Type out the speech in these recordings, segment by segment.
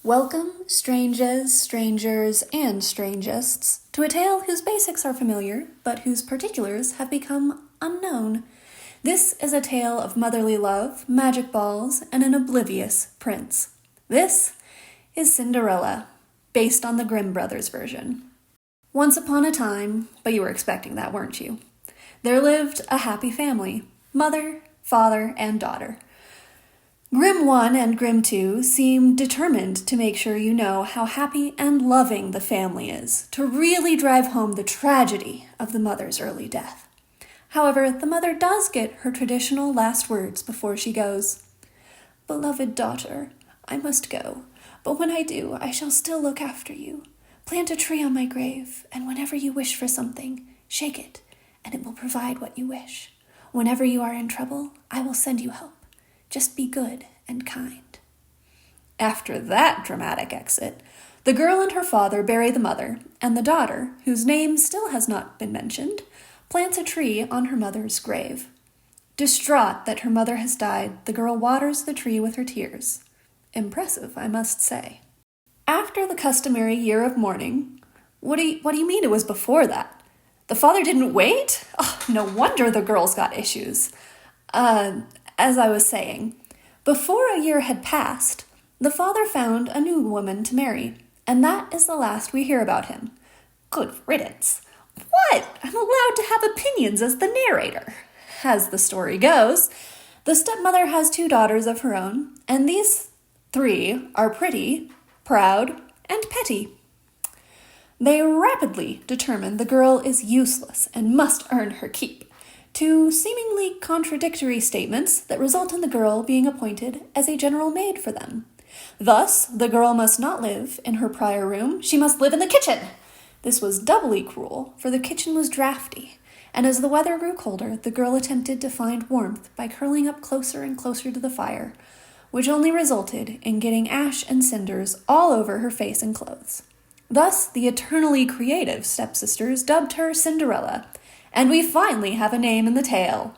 Welcome, strangers, and strangists, to a tale whose basics are familiar, but whose particulars have become unknown. This is a tale of motherly love, magic balls, and an oblivious prince. This is Cinderella, based on the Grimm Brothers version. Once upon a time, but you were expecting that, weren't you? There lived a happy family, mother, father, and daughter. Grimm 1 and Grimm 2 seem determined to make sure you know how happy and loving the family is, to really drive home the tragedy of the mother's early death. However, the mother does get her traditional last words before she goes. "Beloved daughter, I must go, but when I do, I shall still look after you. Plant a tree on my grave, and whenever you wish for something, shake it, and it will provide what you wish. Whenever you are in trouble, I will send you help. Just be good and kind." After that dramatic exit, the girl and her father bury the mother, and the daughter, whose name still has not been mentioned, plants a tree on her mother's grave. Distraught that her mother has died, the girl waters the tree with her tears. Impressive, I must say. After the customary year of mourning, what do you mean it was before that? The father didn't wait? Oh, no wonder the girl's got issues. As I was saying, before a year had passed, the father found a new woman to marry, and that is the last we hear about him. Good riddance. What? I'm allowed to have opinions as the narrator. As the story goes, the stepmother has 2 daughters of her own, and these 3 are pretty, proud, and petty. They rapidly determine the girl is useless and must earn her keep. 2 seemingly contradictory statements that result in the girl being appointed as a general maid for them. Thus, the girl must not live in her prior room, she must live in the kitchen. This was doubly cruel, for the kitchen was drafty, and as the weather grew colder, the girl attempted to find warmth by curling up closer and closer to the fire, which only resulted in getting ash and cinders all over her face and clothes. Thus, the eternally creative stepsisters dubbed her Cinderella, and we finally have a name in the tale.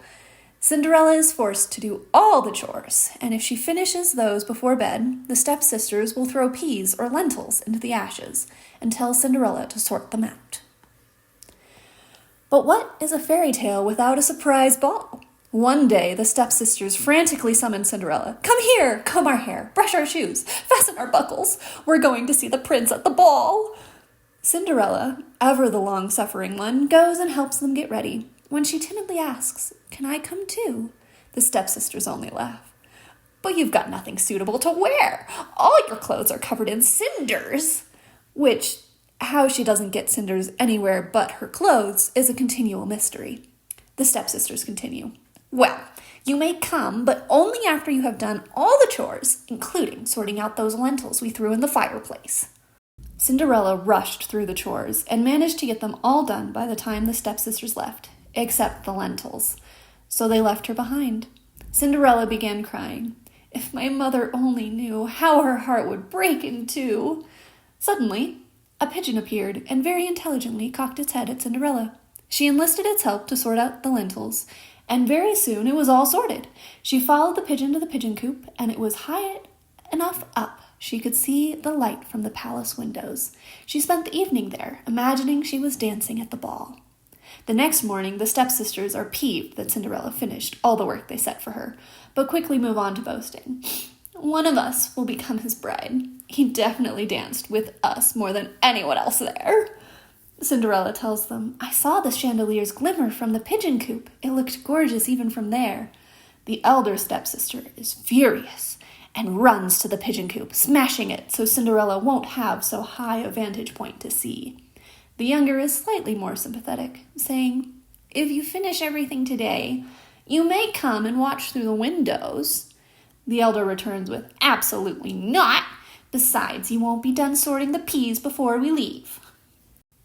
Cinderella is forced to do all the chores, and if she finishes those before bed, the stepsisters will throw peas or lentils into the ashes and tell Cinderella to sort them out. But what is a fairy tale without a surprise ball? One day, the stepsisters frantically summon Cinderella. "Come here, comb our hair, brush our shoes, fasten our buckles. We're going to see the prince at the ball." Cinderella, ever the long-suffering one, goes and helps them get ready. When she timidly asks, "Can I come too?" the stepsisters only laugh. "But you've got nothing suitable to wear. All your clothes are covered in cinders." Which, how she doesn't get cinders anywhere but her clothes is a continual mystery. The stepsisters continue. "Well, you may come, but only after you have done all the chores, including sorting out those lentils we threw in the fireplace." Cinderella rushed through the chores and managed to get them all done by the time the stepsisters left, except the lentils. So they left her behind. Cinderella began crying. If my mother only knew how her heart would break in 2. Suddenly, a pigeon appeared and very intelligently cocked its head at Cinderella. She enlisted its help to sort out the lentils, and very soon it was all sorted. She followed the pigeon to the pigeon coop, and it was high enough up she could see the light from the palace windows. She spent the evening there, imagining she was dancing at the ball. The next morning, the stepsisters are peeved that Cinderella finished all the work they set for her, but quickly move on to boasting. "One of us will become his bride. He definitely danced with us more than anyone else there." Cinderella tells them, "I saw the chandeliers glimmer from the pigeon coop. It looked gorgeous even from there." The elder stepsister is furious and runs to the pigeon coop, smashing it so Cinderella won't have so high a vantage point to see. The younger is slightly more sympathetic, saying, "If you finish everything today, you may come and watch through the windows." The elder returns with, "Absolutely not. Besides, you won't be done sorting the peas before we leave."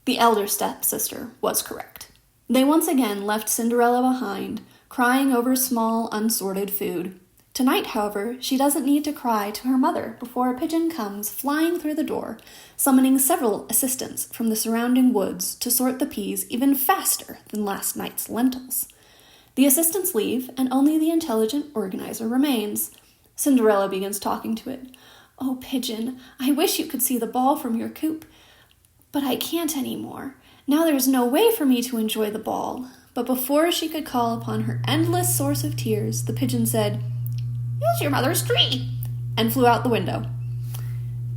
The elder stepsister was correct. They once again left Cinderella behind, crying over small, unsorted food. Tonight, however, she doesn't need to cry to her mother before a pigeon comes flying through the door, summoning several assistants from the surrounding woods to sort the peas even faster than last night's lentils. The assistants leave, and only the intelligent organizer remains. Cinderella begins talking to it. "Oh, Pigeon, I wish you could see the ball from your coop, but I can't anymore. Now there's no way for me to enjoy the ball." But before she could call upon her endless source of tears, the pigeon said, "Use your mother's tree," and flew out the window.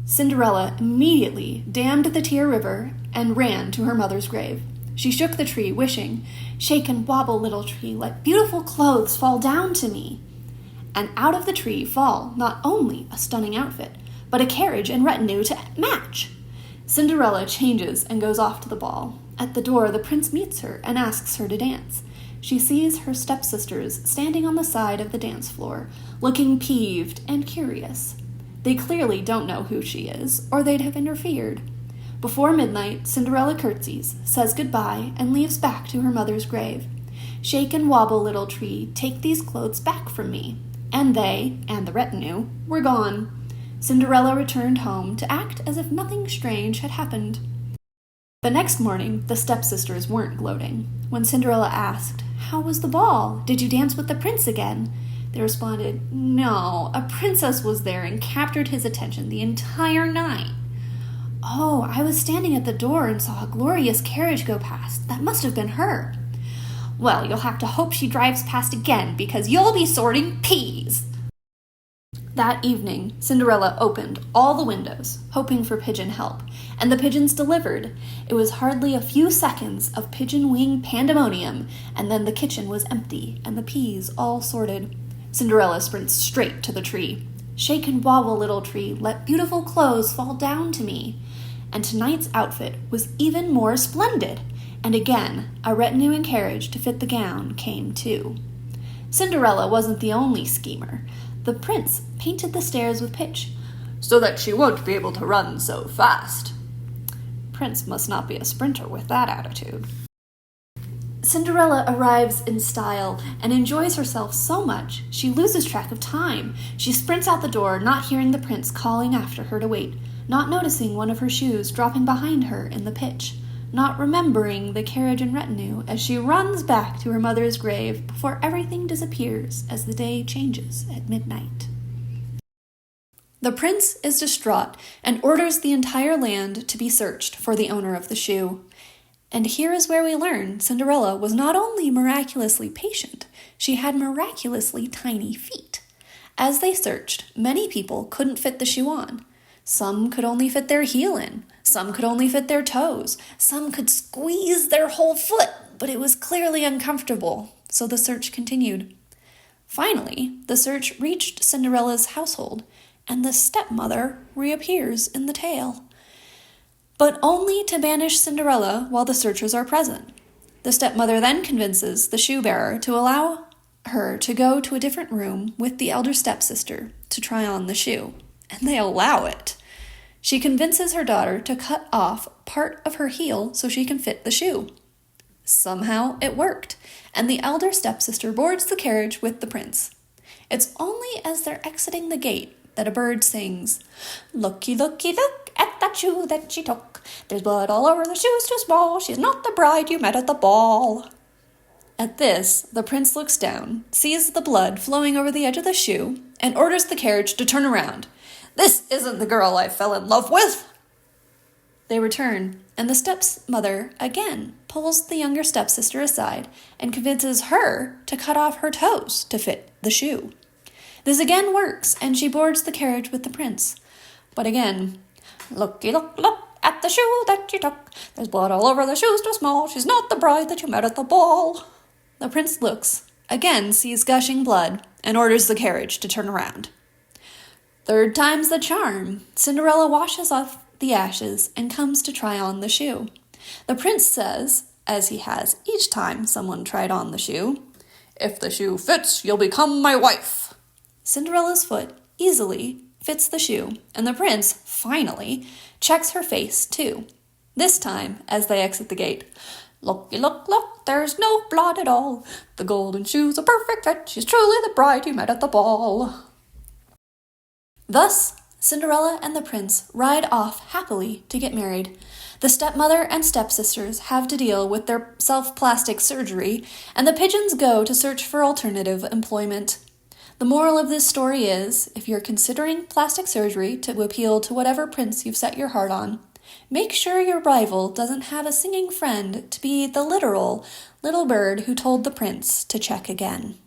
Cinderella immediately dammed the tear river and ran to her mother's grave. She shook the tree, wishing, "Shake and wobble, little tree, let beautiful clothes fall down to me." And out of the tree fall not only a stunning outfit, but a carriage and retinue to match. Cinderella changes and goes off to the ball. At the door, the prince meets her and asks her to dance. She sees her stepsisters standing on the side of the dance floor, looking peeved and curious. They clearly don't know who she is, or they'd have interfered. Before midnight, Cinderella curtsies, says goodbye, and leaves back to her mother's grave. "Shake and wobble, little tree, take these clothes back from me." And they, and the retinue, were gone. Cinderella returned home to act as if nothing strange had happened. The next morning, the stepsisters weren't gloating. When Cinderella asked, "How was the ball? Did you dance with the prince again?" they responded, "No, a princess was there and captured his attention the entire night." "Oh, I was standing at the door and saw a glorious carriage go past. That must have been her." "Well, you'll have to hope she drives past again, because you'll be sorting peas." That evening, Cinderella opened all the windows, hoping for pigeon help, and the pigeons delivered. It was hardly a few seconds of pigeon wing pandemonium, and then the kitchen was empty and the peas all sorted. Cinderella sprints straight to the tree. "Shake and wobble, little tree, let beautiful clothes fall down to me." And tonight's outfit was even more splendid, and again a retinue and carriage to fit the gown came too. Cinderella wasn't the only schemer. The prince painted the stairs with pitch, "so that she won't be able to run so fast." Prince must not be a sprinter with that attitude. Cinderella arrives in style and enjoys herself so much she loses track of time. She sprints out the door, not hearing the prince calling after her to wait, not noticing one of her shoes dropping behind her in the pitch, not remembering the carriage and retinue as she runs back to her mother's grave before everything disappears as the day changes at midnight. The prince is distraught and orders the entire land to be searched for the owner of the shoe. And here is where we learn Cinderella was not only miraculously patient, she had miraculously tiny feet. As they searched, many people couldn't fit the shoe on. Some could only fit their heel in. Some could only fit their toes. Some could squeeze their whole foot, but it was clearly uncomfortable, so the search continued. Finally, the search reached Cinderella's household, and the stepmother reappears in the tale. But only to banish Cinderella while the searchers are present. The stepmother then convinces the shoe-bearer to allow her to go to a different room with the elder stepsister to try on the shoe, and they allow it. She convinces her daughter to cut off part of her heel so she can fit the shoe. Somehow it worked, and the elder stepsister boards the carriage with the prince. It's only as they're exiting the gate that a bird sings, "Looky, looky, look at that shoe that she took. There's blood all over the shoe's too small. She's not the bride you met at the ball." At this, the prince looks down, sees the blood flowing over the edge of the shoe, and orders the carriage to turn around. "This isn't the girl I fell in love with." They return, and the stepmother again pulls the younger stepsister aside and convinces her to cut off her toes to fit the shoe. This again works, and she boards the carriage with the prince. But again, "Looky, look at the shoe that she took. There's blood all over the shoe's too small. She's not the bride that you met at the ball." The prince looks, again sees gushing blood, and orders the carriage to turn around. Third time's the charm. Cinderella washes off the ashes and comes to try on the shoe. The prince says, as he has each time someone tried on the shoe, "If the shoe fits, you'll become my wife." Cinderella's foot easily fits the shoe, and the prince, finally, checks her face, too. This time, as they exit the gate, "Looky, look, there's no blood at all. The golden shoe's a perfect fit. She's truly the bride you met at the ball." Thus, Cinderella and the prince ride off happily to get married. The stepmother and stepsisters have to deal with their self-plastic surgery, and the pigeons go to search for alternative employment. The moral of this story is, if you're considering plastic surgery to appeal to whatever prince you've set your heart on, make sure your rival doesn't have a singing friend to be the literal little bird who told the prince to check again.